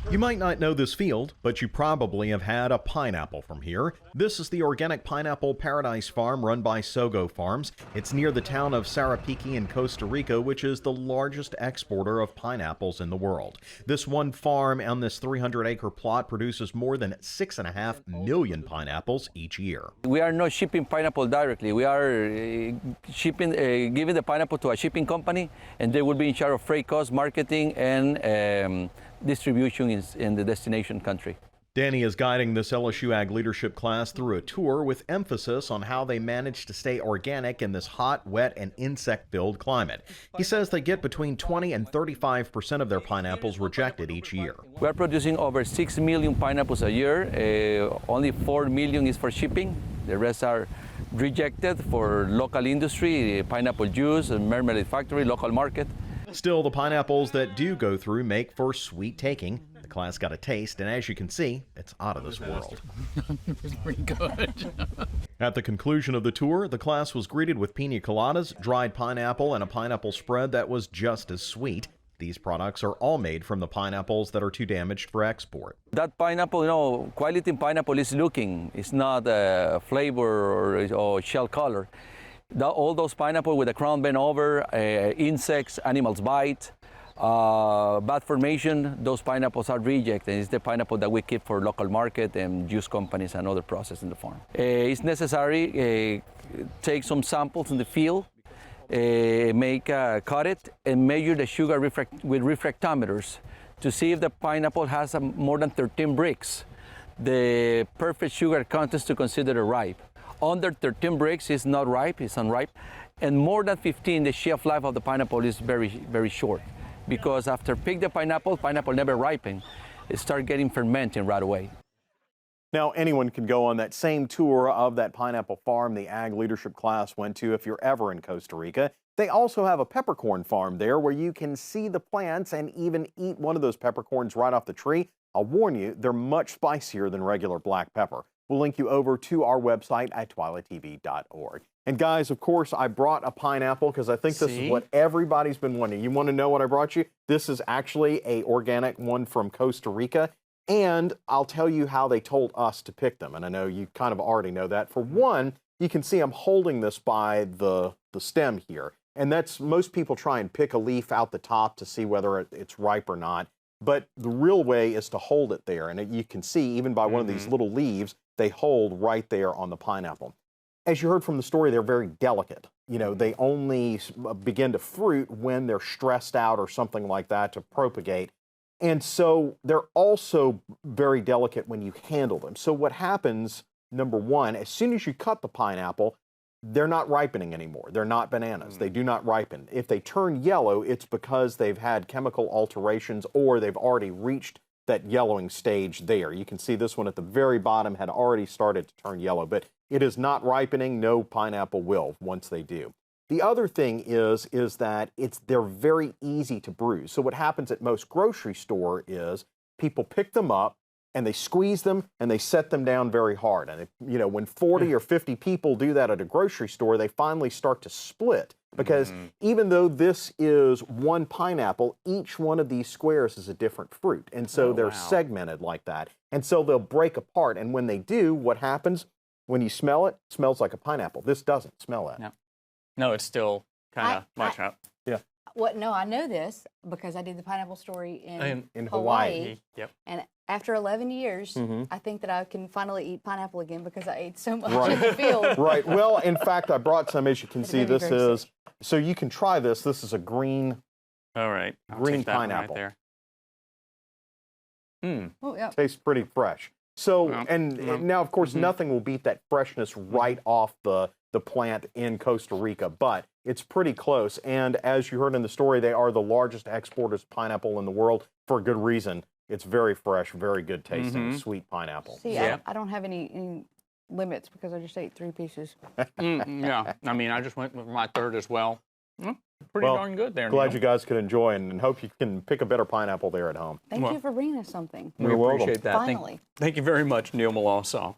You might not know this field, but you probably have had a pineapple from here. This is the organic pineapple paradise farm run by SOGO Farms. It's near the town of Sarapiqui in Costa Rica, which is the largest exporter of pineapples in the world. This one farm on this 300-acre plot produces more than 6.5 million pineapples each year. We are not shipping pineapple directly. We are giving the pineapple to a shipping company, and they will be in charge of freight costs, marketing, and distribution in the destination country. Danny is guiding this LSU Ag leadership class through a tour with emphasis on how they manage to stay organic in this hot, wet, and insect-filled climate. He says they get between 20 and 35% of their pineapples rejected each year. We are producing over 6 million pineapples a year. Only 4 million is for shipping. The rest are rejected for local industry, pineapple juice, marmalade factory, local market. Still, the pineapples that do go through make for sweet taking. The class got a taste, and as you can see, it's out of this world. It was pretty good. At the conclusion of the tour, the class was greeted with pina coladas, dried pineapple, and a pineapple spread that was just as sweet. These products are all made from the pineapples that are too damaged for export. That pineapple, quality pineapple is looking. It's not flavor or shell color. All those pineapple with the crown bent over, insects, animals bite, bad formation, those pineapples are rejected. It's the pineapple that we keep for local market and juice companies and other process in the farm. It's necessary take some samples in the field, cut it, and measure the sugar with refractometers to see if the pineapple has more than 13 bricks, the perfect sugar content to consider it ripe. Under 13 bricks is not ripe, it's unripe. And more than 15, the shelf life of the pineapple is very, very short. Because after pick the pineapple never ripen. It starts getting fermenting right away. Now, anyone can go on that same tour of that pineapple farm the Ag Leadership class went to if you're ever in Costa Rica. They also have a peppercorn farm there where you can see the plants and even eat one of those peppercorns right off the tree. I'll warn you, they're much spicier than regular black pepper. We'll link you over to our website at twilatv.org. And guys, of course, I brought a pineapple because I think this is what everybody's been wanting. You want to know what I brought you? This is actually an organic one from Costa Rica. And I'll tell you how they told us to pick them. And I know you kind of already know that. For one, you can see I'm holding this by the stem here. And that's, most people try and pick a leaf out the top to see whether it's ripe or not. But the real way is to hold it there. And you can see, even by one of these little leaves, they hold right there on the pineapple. As you heard from the story, they're very delicate. You know, they only begin to fruit when they're stressed out or something like that to propagate. And so they're also very delicate when you handle them. So what happens, number one, as soon as you cut the pineapple, they're not ripening anymore. They're not bananas. They do not ripen. If they turn yellow, it's because they've had chemical alterations or they've already reached that yellowing stage there. You can see this one at the very bottom had already started to turn yellow, but it is not ripening. No pineapple will once they do. The other thing is that they're very easy to bruise. So what happens at most grocery store is people pick them up and they squeeze them and they set them down very hard. And you know, when 40 or 50 people do that at a grocery store, they finally start to split. Because even though this is one pineapple, each one of these squares is a different fruit. And so they're segmented like that. And so they'll break apart. And when they do, what happens? When you smell it, it smells like a pineapple. This doesn't smell that. No, no, it's still kind of much up. Yeah. What? No, I know this because I did the pineapple story in Hawaii. Yep. And after 11 years, I think that I can finally eat pineapple again because I ate so much in the field. Right. Well, in fact, I brought some, as you can see. This is, so you can try this. This is a green, green pineapple. Right there. Oh, yeah. Tastes pretty fresh. So, and now, of course, nothing will beat that freshness right off the plant in Costa Rica, but it's pretty close. And as you heard in the story, they are the largest exporters of pineapple in the world for a good reason. It's very fresh, very good tasting, sweet pineapple. See, I don't have any limits because I just ate 3 pieces. Yeah, I mean, I just went with my third as well. Pretty darn good there. Glad you guys could enjoy and hope you can pick a better pineapple there at home. Thank you for bringing us something. We appreciate that. Finally. Thank you very much, Neil Melancon.